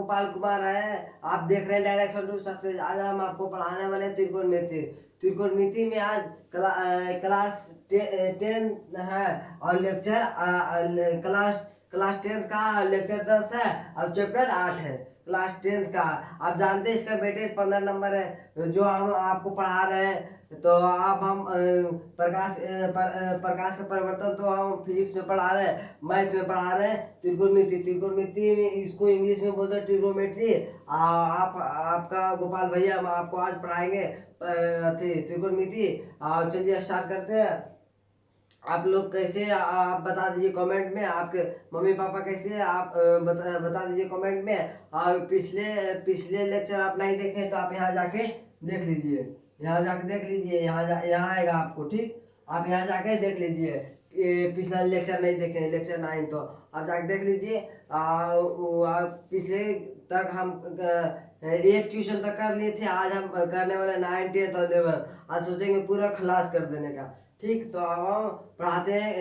गोपाल कुमार है। आप देख रहे हैं डायरेक्शन टू सक्सेस। आज हम आपको पढ़ाने वाले हैं त्रिकोणमिति। त्रिकोणमिति में आज क्लास 10 है और लेक्चर क्लास 10 का लेक्चर 10 है और चैप्टर 8 है क्लास 10 का। आप जानते हैं इसका वेटेज 15 नंबर है जो हम आपको पढ़ा रहे हैं। तो आप हम प्रकाश का परिवर्तन तो हम फिजिक्स में पढ़ा रहे हैं, मैथ में पढ़ा रहे हैं। त्रिकोणमिति में इसको इंग्लिश में बोलते हैं ट्रिग्नोमेट्री। आप आपका गोपाल भैया हम आपको आज पढ़ाएंगे त्रिकोणमिति। चलिए स्टार्ट करते हैं। आप लोग कैसे आप बता दीजिए कमेंट में। आपके मम्मी पापा कैसे है आप बता दीजिए कमेंट में। और पिछले लेक्चर आप नहीं देखे तो आप यहाँ जाके देख लीजिए। यहाँ जाके देख लीजिए। यहाँ आएगा आपको, ठीक। आप यहाँ जाके देख लीजिए। पिछला लेक्चर नहीं देखे, लेक्चर 9 तो आप जाके देख लीजिए। पिछले तक हम 8 क्वेश्चन तक कर लिए थे। आज हम करने वाले 9, 10 और 11। आज सोचेंगे पूरा खलास कर देने का, ठीक। तो अब हम पढ़ाते हैं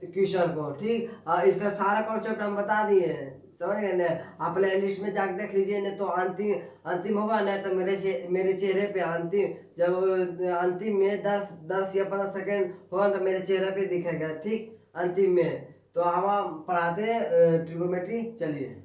क्वेश्चन को, ठीक। इसका सारा कॉन्सेप्ट हम बता दिए हैं, समझ गए ना। आप प्ले लिस्ट में जाके देख लीजिए, नहीं तो अंतिम होगा ना तो मेरे चेहरे पे अंतिम, जब अंतिम में 10 या 15 सेकेंड होगा तो मेरे चेहरे पे दिखेगा, ठीक, अंतिम में। तो हम पढ़ाते हैं ट्रिग्नोमेट्री। चलिए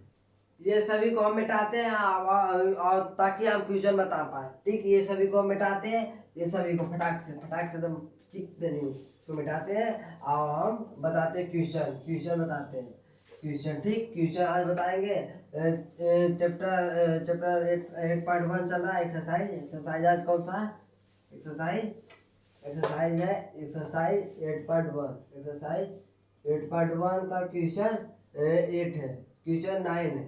ये सभी को हम मिटाते हैं और ताकि हम क्वेश्चन बता पाए, ठीक। ये सभी को हम मिटाते हैं, ये सभी को फटाक से एकदम ठीक देनी उसको मिटाते हैं और हम बताते हैं क्वेश्चन बताते हैं क्वेश्चन, ठीक। क्वेश्चन आज बताएंगे। चैप्टर 8.1 चल रहा है। एक्सरसाइज आज कौन सा एक्सरसाइज है? एक्सरसाइज 8.1। एक्सरसाइज 8.1 का क्वेश्चन 8 है, क्वेश्चन 9 है।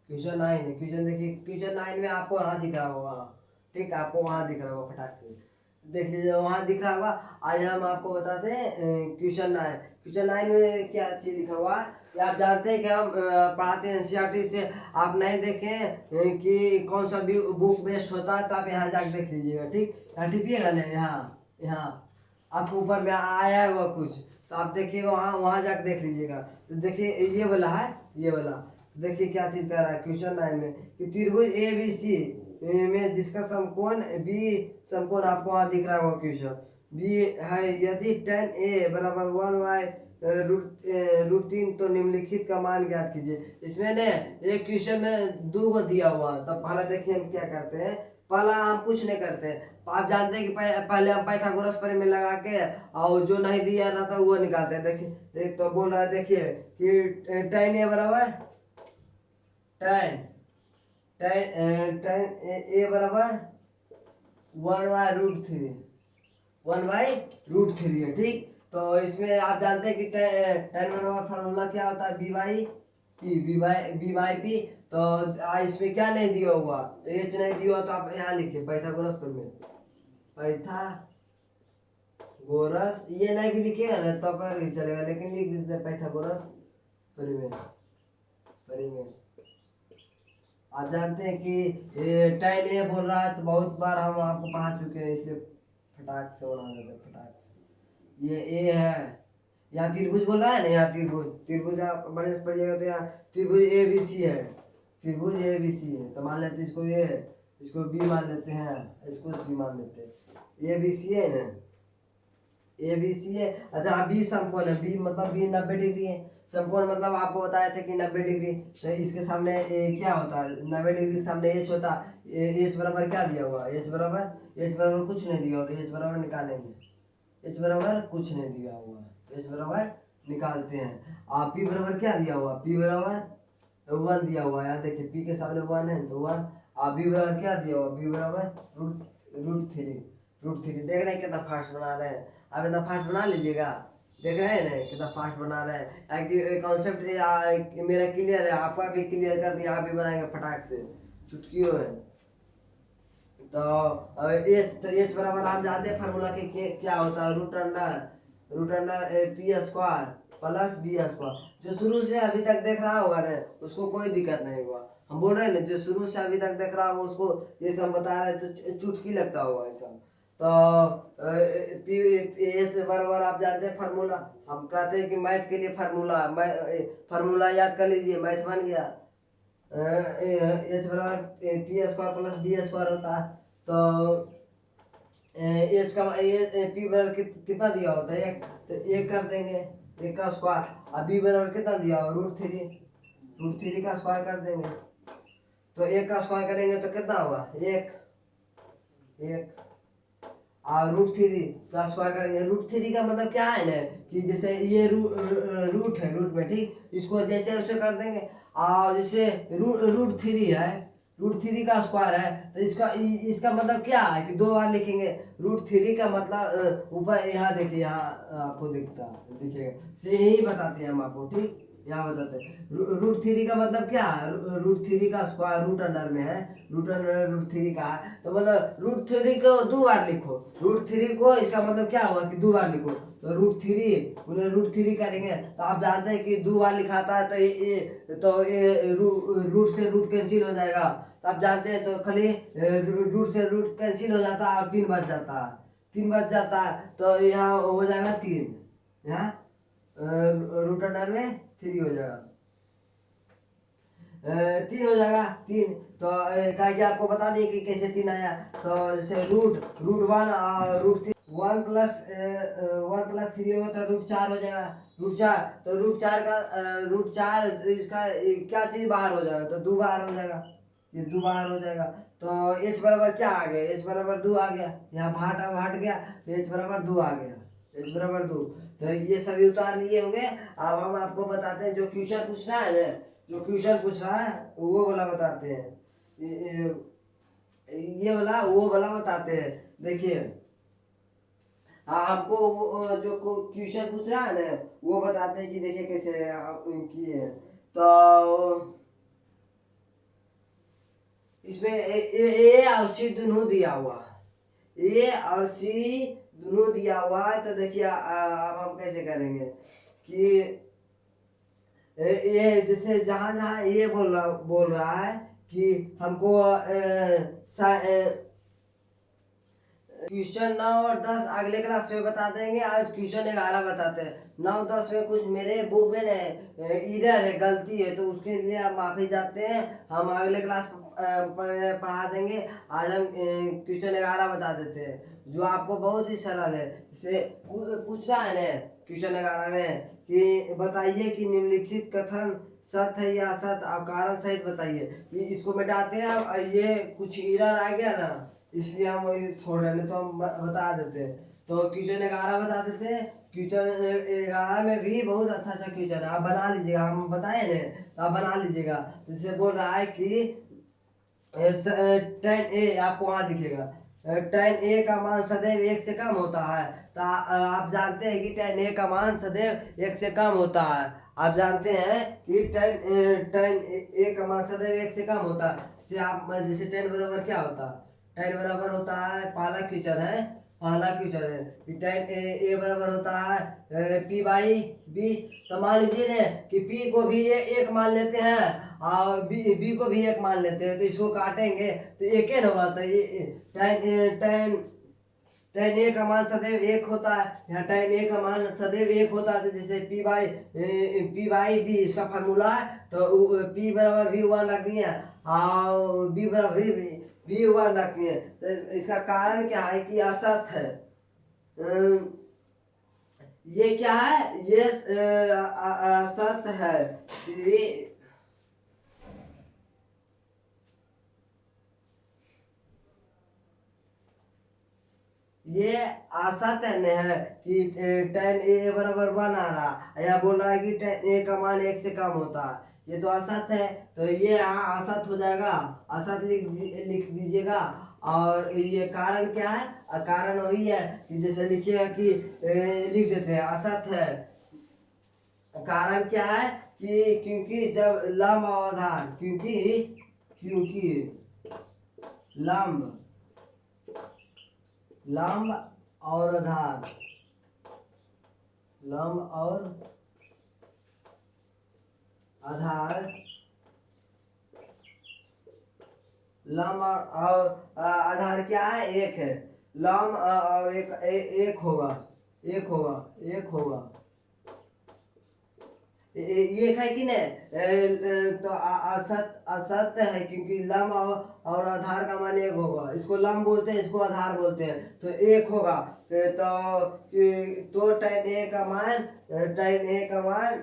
क्वेश्चन देखिए, क्वेश्चन 9 में आपको यहाँ दिख रहा होगा, ठीक। आपको वहाँ दिख रहा होगा, फटाक से देख लीजिए, वहाँ दिख रहा होगा। आज हम आपको बताते हैं क्वेश्चन 9 में क्या चीज़ लिखा हुआ है। आप जानते हैं कि हम पढ़ाते हैं एनसीईआरटी से। आप नहीं देखें कि कौन सा बुक बेस्ट होता है तो आप यहाँ जाके देख लीजिएगा, ठीक। यहाँ टिपिएगा ना, यहाँ आपको ऊपर में आया हुआ कुछ, तो आप देखिएगा, वहाँ जाके देख लीजिएगा। तो देखिए ये वाला है, ये वाला देखिए क्या चीज़ कर रहा है क्वेश्चन 9 में कि त्रिभुज ABC में जिसका समकोण बी, समकोण आपको वहाँ दिख रहा होगा क्वेश्चन बी है। यदि tan A बराबर 1/√3 तो निम्नलिखित का मान ज्ञात कीजिए। इसमें ने एक क्वेश्चन में 2 को दिया हुआ। तब पहले देखिए हम क्या करते हैं। पहला हम कुछ नहीं करते हैं। आप जानते हैं कि पहले हम पाइथागोरस प्रमेय लगा के और जो नहीं दिया रहता वो निकालते हैं। देखिए तो बोल रहा है, देखिए कि tan A बराबर tan A बराबर 1/√3 है, ठीक। तो इसमें आप जानते हैं कि tan बराबर फार्मूला क्या होता है, b/p। तो इसमें क्या नहीं दिया हुआ, तो h नहीं दिया हुआ तो आप यहाँ लिखिए पाइथागोरस प्रमेय। पाइथागोरस ये नहीं भी लिखिएगा ना तो पर चलेगा, लेकिन लिख देते हैं पाइथागोरस प्रमेय। आप जानते हैं कि tan A बोल रहा है तो बहुत बार हम आपको पढ़ा चुके हैं, इसलिए फटाक से बना देते हैं, फटाक से। ये A है, यहाँ त्रिभुज बोल रहा है ना, यहाँ त्रिभुज आप बड़े से पढ़िएगा तो यहाँ त्रिभुज ABC है, त्रिभुज ABC है। तो मान लेते हैं इसको A है, इसको B मान लेते हैं, इसको C मान लेते हैं। ABC है ना, ABC है। अच्छा B समकोण है, B मतलब B 90 डिग्री है। समकोण मतलब आपको बताया था कि 90 डिग्री। तो इसके सामने क्या होता है, 90 डिग्री के सामने h होता है। h बराबर क्या दिया हुआ, h बराबर कुछ नहीं दिया हुआ, तो h बराबर निकालेंगे। h बराबर कुछ नहीं दिया हुआ, h बराबर निकालते हैं। और p बराबर क्या दिया हुआ, p बराबर 1 दिया हुआ है। यहाँ देखिए p के सामने 1 है तो 1। और b बराबर क्या दिया हुआ, b बराबर √3। देख रहे हैं कितना फास्ट बना रहे हैं। आप इतना फास्ट बना लीजिएगा, देख रहे हैं ना कितना फास्ट बना रहे हैं। कॉन्सेप्ट मेरा क्लियर है, आपका भी क्लियर कर दिया, आप भी बनाएंगे फटाक से चुटकियों में। तो एच बराबर आप जानते हैं फार्मूला के क्या होता है, √p² प्लस b²। जो शुरू से अभी तक देख रहा होगा ना उसको कोई दिक्कत नहीं होगा। हम बोल रहे हैं ना जो शुरू से अभी तक देख रहा होगा उसको ये सब बता रहे हैं तो चुटकी लगता होगा ऐसा। तो एच बराबर आप जानते हैं फार्मूला। हम कहते हैं कि मैथ के लिए फार्मूला याद कर लीजिए, मैथ बन गया। एच बराबर P square plus B square होता है। तो एच का पी बराबर कितना दिया होता है, एक, तो एक कर देंगे, एक का स्क्वायर। अब बी बराबर कितना दिया हो, √3, √3 का स्क्वायर कर देंगे। तो एक का स्क्वायर करेंगे तो कितना होगा, एक, एक। और √3 का स्क्वायर करेंगे। √3 का मतलब क्या है ना, कि जैसे ये रूट है, रूट में ठीक, इसको जैसे वैसे कर देंगे। और जैसे √3 है, √3 का स्क्वायर है, तो इसका मतलब क्या है कि दो बार लिखेंगे। √3 का मतलब ऊपर यहाँ देखिए, यहाँ आपको दिखेगा, से यही बताते हैं हम आपको, ठीक, यहाँ बताते हैं। √3 का मतलब क्या है, √3 का स्क्वायर रूट अंडर में है, रूट अंडर √3 का है, तो मतलब √3 को दो बार लिखो। √3 को इसका मतलब क्या हुआ कि दो बार लिखो। तो √3 करेंगे तो आप जानते हैं कि दो बार लिखाता है, तो ये रूट से रूट कैंसिल हो जाएगा। तो आप जानते हैं, तो खाली रूट से रूट कैंसिल हो जाता है और 3 बच जाता है, 3 बच जाता है। तो यहाँ हो जाएगा 3, यहाँ रूट अंडर में 3 हो जाएगा, 3 हो जाएगा, 3। तो क्या कि आपको बता दिए कि कैसे 3 आया। तो जैसे √1 और √3, 1 + 3 होगा तो √4 हो जाएगा, √4। तो √4 इसका क्या चीज़ बाहर हो जाएगा, तो 2 बाहर हो जाएगा, ये 2 बाहर हो जाएगा। तो एच बराबर क्या आ गया, एच बराबर 2 आ गया, यहाँ हट गया, तो एच बराबर 2 आ गया, एच बराबर 2। तो ये सभी उतार लिए होंगे। अब हम आपको बताते हैं जो क्वेश्चन पूछ रहा है ना, जो क्वेश्चन पूछ रहा है वो वाला बताते हैं, ये वाला वो वाला बताते हैं। देखिए, हाँ, हमको जो क्वेश्चन पूछ रहा है ना वो बताते हैं कि देखिए कैसे हम किए हैं। तो इसमें ए और सी दोनों दिया हुआ है, ए और सी दोनों दिया हुआ है। तो देखिए अब हम कैसे करेंगे कि ये जैसे जहाँ जहाँ ये बोल रहा है कि हमको क्वेश्चन 9 और 10 अगले क्लास में बता देंगे, आज क्वेश्चन 11 बताते हैं। 9-10 में कुछ मेरे बुक में इधर है, गलती है, तो उसके लिए आप माफी चाहते हैं। हम अगले क्लास पढ़ा देंगे। आज हम क्वेश्चन 11 बता देते हैं, जो आपको बहुत ही सरल है। जैसे पूछ रहा है ना क्वेश्चन 11 में कि बताइए कि निम्नलिखित कथन सत्य है या असत्य, और कारण सहित बताइए। इसको मिटाते हैं। अब ये कुछ एरर आ गया ना, इसलिए हम वही छोड़ रहे हैं, तो हम बता देते हैं। तो क्वेश्चन 11 बता देते हैं। क्वेश्चन 11 में भी बहुत अच्छा अच्छा क्वेश्चन है, आप बना लीजिएगा, हम बताए ना, तो आप बना लीजिएगा। जैसे बोल रहा है कि tan a आपको वहाँ दिखेगा, tan a का मान सदैव 1 से कम होता है। तो आप जानते हैं कि tan a का मान सदैव 1 से कम होता है। आप जानते हैं कि tan a का मान सदैव 1 से कम होता है। जैसे आप जैसे tan बराबर क्या होता है, tan बराबर होता है, पहला क्वेश्चन है कि tan a बराबर होता है p/b। तो मान लीजिए ना कि p को भी एक मान लेते हैं और बी को भी एक मान लेते हैं, तो इसको काटेंगे तो एक ही होगा। तो tan tan a का मान सदैव 1 होता है, यहाँ tan a का मान सदैव 1 होता है। तो जैसे p/b इसका फार्मूला है, तो p बराबर v1 रख दिए और b बराबर v1 रख दिए। तो इसका कारण क्या है कि असत है। ये क्या है, ये असत है। ये असत्य है कि tan a बराबर 1 आ रहा, या बोल रहा है कि tan a का मान 1 से कम होता है, ये तो असत्य है। तो ये यहाँ असत्य हो जाएगा, असत्य लिख दीजिएगा। और ये कारण क्या है, कारण वही है कि जैसे लिखिएगा कि लिख देते हैं असत्य है। कारण क्या है कि क्योंकि जब लंब और आधार, क्योंकि लंब लंब और आधार, लंब और आधार, लंब और आधार क्या है, एक है। लंब और एक होगा, एक होगा। ये है कि नहीं, तो असत असत है क्योंकि लम और आधार का मान एक होगा, इसको लम बोलते हैं, इसको आधार बोलते हैं, तो एक होगा। तो tan a का मान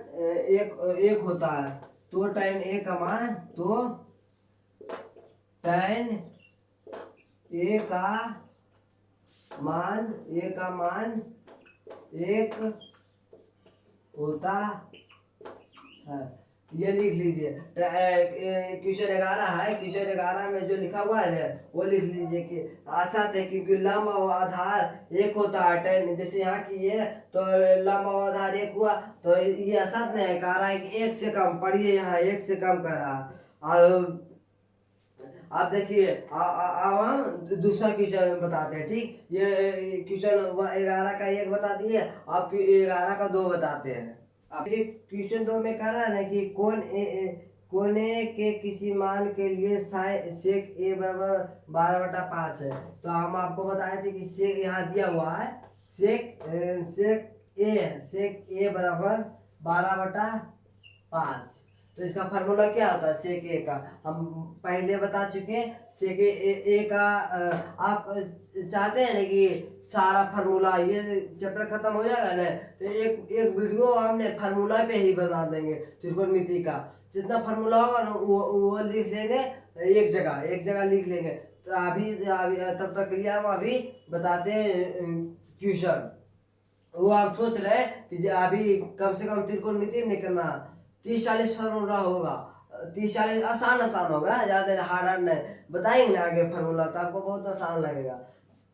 एक एक होता है। तो tan a का मान tan a का मान एक होता है। ये लिख लीजिए। क्वेश्चन 11 है, क्वेश्चन 11 में जो लिखा हुआ है वो लिख लीजिए कि आशा थे क्योंकि लंब और आधार एक होता है। टेन जैसे यहाँ की ये तो लंब और आधार एक हुआ, तो ये असत नहीं है, कह रहा है कि एक से कम। पढ़िए, यहाँ एक से कम कर रहा। और आप देखिए, अब हम दूसरा क्वेश्चन बताते हैं, ठीक। ये क्वेश्चन 11 का एक बता दिए, आप 11 का दो बताते हैं। अब ये क्वेश्चन 2 में कह रहा है ना कि कोने के किसी मान के लिए सेक ए बराबर 12/5 है। तो हम आपको बताए थे कि सेक यहाँ दिया हुआ है, सेक ए बराबर 12/5। तो इसका फार्मूला क्या होता है सेक ए का, हम पहले बता चुके हैं। सेक ए का आप चाहते हैं ना कि सारा फार्मूला ये चैप्टर खत्म हो जाएगा ना, तो एक वीडियो हमने फार्मूला पे ही बता देंगे। त्रिकोणमिति का जितना फार्मूला होगा ना वो लिख लेंगे, एक जगह लिख लेंगे। तो अभी तब तक के लिए हम अभी बताते हैं क्वेश्चन। वो आप सोच रहे हैं कि अभी कम से कम त्रिकोणमिति नहीं करना, 30-40 फार्मूला होगा। 30-40 आसान होगा, ज़्यादा हार्ड नहीं। बताएंगे ना आगे फार्मूला, तो आपको बहुत आसान लगेगा।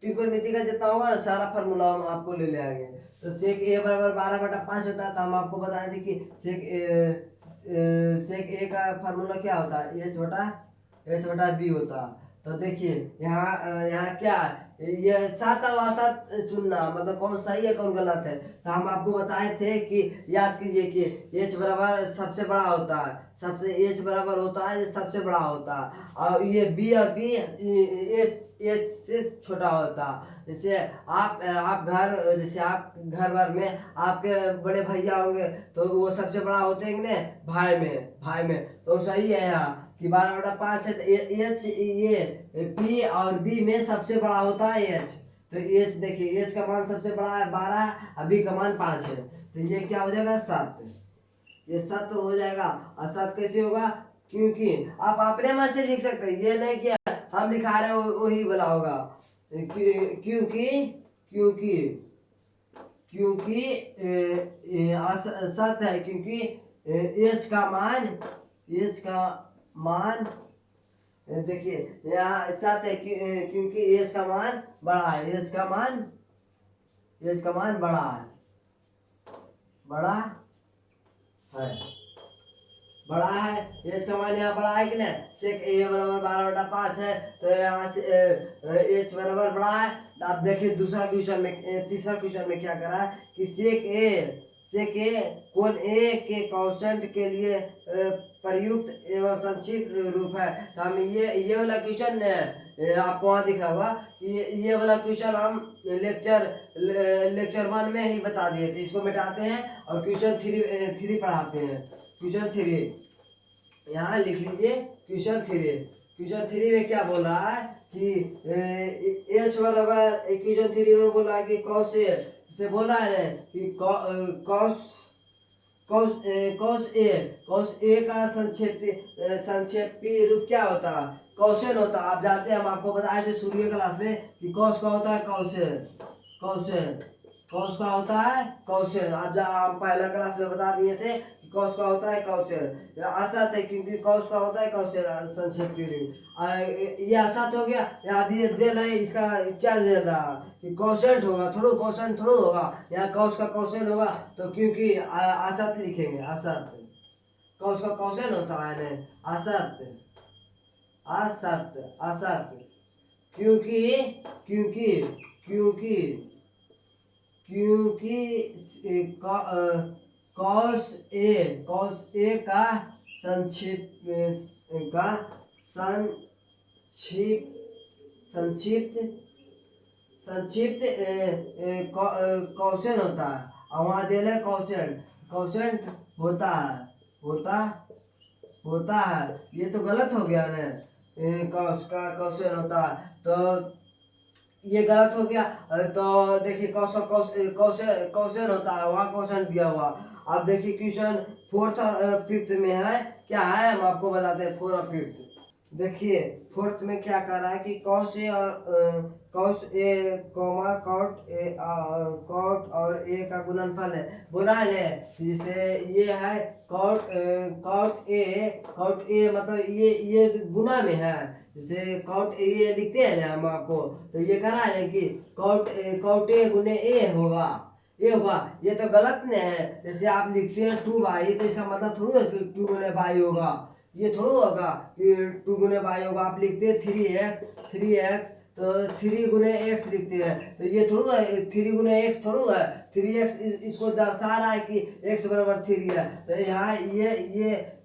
त्रिकोणमिति का जितना होगा ना सारा फार्मूला हम आपको ले आएंगे। तो सेक ए बराबर 12/5 होता है। तो हम आपको बताए थे कि सेक ए का फार्मूला क्या होता है, H/B होता है। तो देखिए यहाँ क्या है, ये सात और असत चुनना, मतलब कौन सही है कौन गलत है। तो हम आपको बताए थे कि याद कीजिए कि H बराबर सबसे बड़ा होता है, H बराबर होता है, सबसे बड़ा होता है। और ये B और B H से छोटा होता है। जैसे आप घर भर में आपके बड़े भैया होंगे, तो वो सबसे बड़ा होते हैं ना भाई में। तो सही है यहाँ कि 12/5 है। तो एच ये पी और बी में सबसे बड़ा होता है एच। तो एच देखिए, एच का मान सबसे बड़ा है 12, और बी का मान 5 है। तो ये क्या हो जाएगा 7। ये 7 हो जाएगा। और 7 कैसे होगा, क्योंकि आप अपने मन से लिख सकते हैं, ये नहीं कि हम लिखा रहे हैं वही वाला होगा। क्योंकि क्योंकि क्योंकि सत है, क्योंकि एच का मान देखिए यहाँ 7 है क्योंकि एच का मान बड़ा है, एच का मान बड़ा है। एच का मान यहाँ बड़ा है कि नहीं, सेक ए बराबर 12/5 है। तो यहाँ से एच बराबर बड़ा है। आप देखिए तीसरा क्वेश्चन में क्या करा है कि सेक ए कोण ए के कोसेंट के लिए प्रयुक्त एवं संक्षिप्त रूप है। तो हम ये वाला क्वेश्चन आपको वहाँ दिख रहा होगा कि ये वाला क्वेश्चन हम लेक्चर 1 में ही बता दिए थे। इसको मिटाते हैं और क्वेश्चन 3 पढ़ाते हैं। क्वेश्चन 3 यहाँ लिख लीजिए। क्वेश्चन 3 में क्या बोल रहा है कि एच बराबर, क्वेश्चन 3 में बोल रहा है कि कौश से बोल रहा है कि कौश ए का संक्षेपी रूप क्या होता है, कौशन होता है। आप जानते हैं, हम आपको बताए थे सूर्य क्लास में कि कौश का होता है कौश का होता है कौशन। आप पहला क्लास में बता दिए थे कि कौश का होता है कौशन। असत है क्योंकि कौश का होता है कौशन संक्षेपी रूप। ये असत हो गया। यहाँ दे रहे इसका क्या दे रहा कि कौशंट होगा, कौशंट थोड़ा होगा। यहाँ कौश का कौशन होगा, तो क्योंकि असत लिखेंगे, असत। कौश का कौशन होता है ना असत। क्योंकि कौश ए का संक्षिप्त कौशन होता है। और वहाँ दे रहे कौशन, कोसेंट होता है, होता है। ये तो गलत हो गया ना, कॉस का कोसेंट होता है तो ये गलत हो गया। तो देखिए क्वेश्चन होता है, वहाँ क्वेश्चन दिया हुआ। अब देखिए क्वेश्चन फोर्थ फिफ्थ में है, क्या है हम आपको बताते हैं। फोर्थ और फिफ्थ देखिए, फोर्थ में क्या कर रहा है कि कॉस ए और कॉस ए कॉमा कॉट और ए का गुणनफल है, गुना है। जिसे ये है कॉट ए मतलब ये गुना में है। जैसे कॉट ये लिखते हैं ना हम आपको, तो ये कह रहा है कि कॉट ए गुने ए होगा, ये होगा। ये तो गलत नहीं है। जैसे आप लिखते हैं 2 बाई, तो इसका मतलब थोड़ा है कि 2 गुने बाई होगा, ये थोड़ा होगा कि 2 गुने बाई होगा। आप लिखते हैं 3x तो 3 गुने एक्स लिखते हैं, तो ये थोड़ा है 3 गुने एक्स थोड़ा है। 3x इसको दर्शा रहा है कि x बराबर 3 है। तो यहाँ ये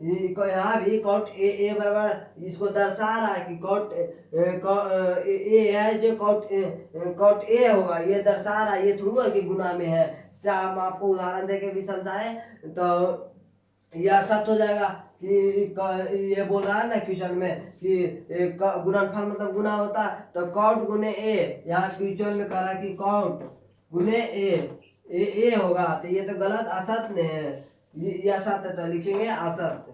यहाँ भी कॉट ए बराबर इसको दर्शा रहा है कि कॉट ए है जो कॉट ए होगा, ये दर्शा रहा है। ये थोड़ा है कि गुना में है। हम आपको उदाहरण देके भी समझाएं तो यह सत्य हो जाएगा कि ये बोल रहा है ना क्वेश्चन में कि गुणनफल मतलब गुना होता है, तो कॉट गुने ए। यहाँ क्वेश्चन में कह रहा है कि कॉट गुने ए होगा, तो ये तो गलत असत्य नहीं है। ये असत्य, तो लिखेंगे असत्य,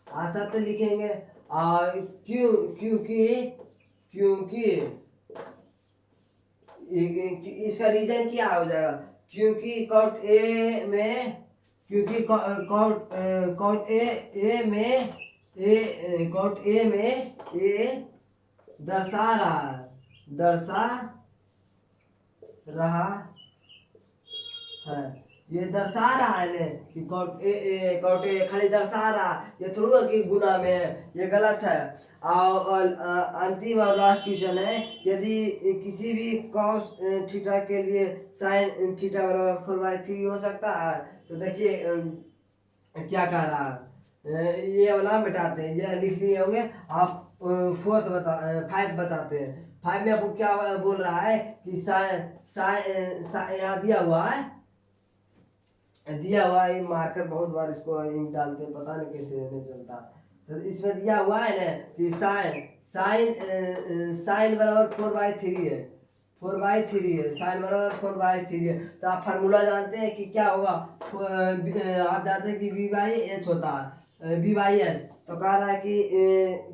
असत्य लिखेंगे। क्योंकि इसका रीजन क्या हो जाएगा, क्योंकि कॉट ए में ए दर्शा रहा है। ये दर्शा रहा है ना कि कॉट ए खाली दर्शा रहा, ये थोड़ा कि गुना में है, ये गलत है। और अंतिम और लास्ट क्वेश्चन है, यदि किसी भी कॉस थीटा के लिए साइन थीटा बराबर 4/3 हो सकता है, तो देखिए क्या कह रहा है। ये वाला मिटाते हैं, ये लिख लिए होंगे आप। 5 बताते हैं। 5 में आपको क्या बोल रहा है कि यहाँ दिया हुआ है, ये मार्कर बहुत बार इसको इंक डालते हैं, पता नहीं कैसे नहीं चलता। तो इसमें दिया हुआ है ना कि साइन बराबर 4/3 है, 4/3 है, साइन बराबर 4/3 है। तो आप फार्मूला जानते हैं कि क्या होगा। आप जानते हैं कि V/H होता है, V/H। तो कह रहा है कि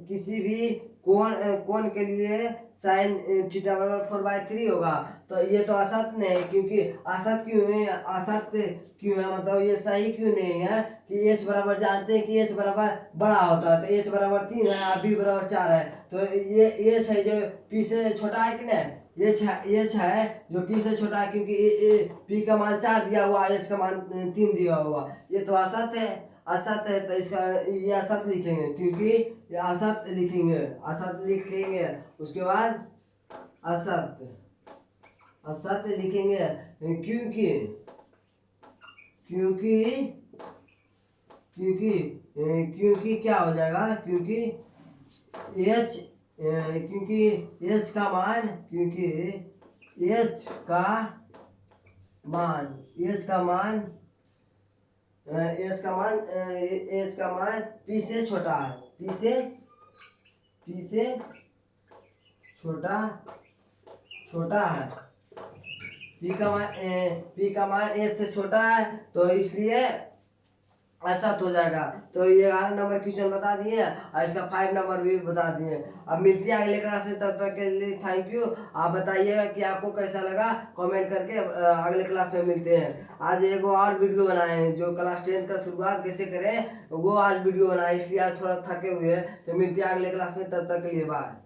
किसी भी कोण के लिए साइन थीटा बराबर 4/3 होगा। तो ये तो असत्य नहीं है, क्योंकि असत्य क्यों है मतलब ये सही क्यों नहीं है कि एच बराबर जानते हैं कि एच बराबर बड़ा होता है। तो एच बराबर 3 है और बी बराबर 4 है। तो ये एच है जो पी से छोटा है कि नहीं, एच है जो पी से छोटा है, क्योंकि पी का मान 4 दिया हुआ, एच का मान 3 दिया हुआ। ये तो असत्य है, तो इसका ये असत्य लिखेंगे, क्योंकि ये असत्य लिखेंगे। उसके बाद असत्य लिखेंगे, क्योंकि क्या हो जाएगा, क्योंकि एच का मान पी से छोटा है, पी से छोटा है। पी का मान एच से छोटा है, तो इसलिए असत हो जाएगा। तो ये 11 नंबर क्वेश्चन बता दिए और इसका 5 नंबर भी बता दिए। अब मिलती है अगले क्लास में, तब तक के लिए थैंक यू। आप बताइएगा कि आपको कैसा लगा, कमेंट करके। अगले क्लास में मिलते हैं। आज एक और वीडियो बनाए हैं, जो क्लास 10 का शुरुआत कैसे करें वो आज वीडियो बनाए, इसलिए आज थोड़ा थके हुए हैं। तो मिलते हैं अगले क्लास में, तब तक के लिए बाय।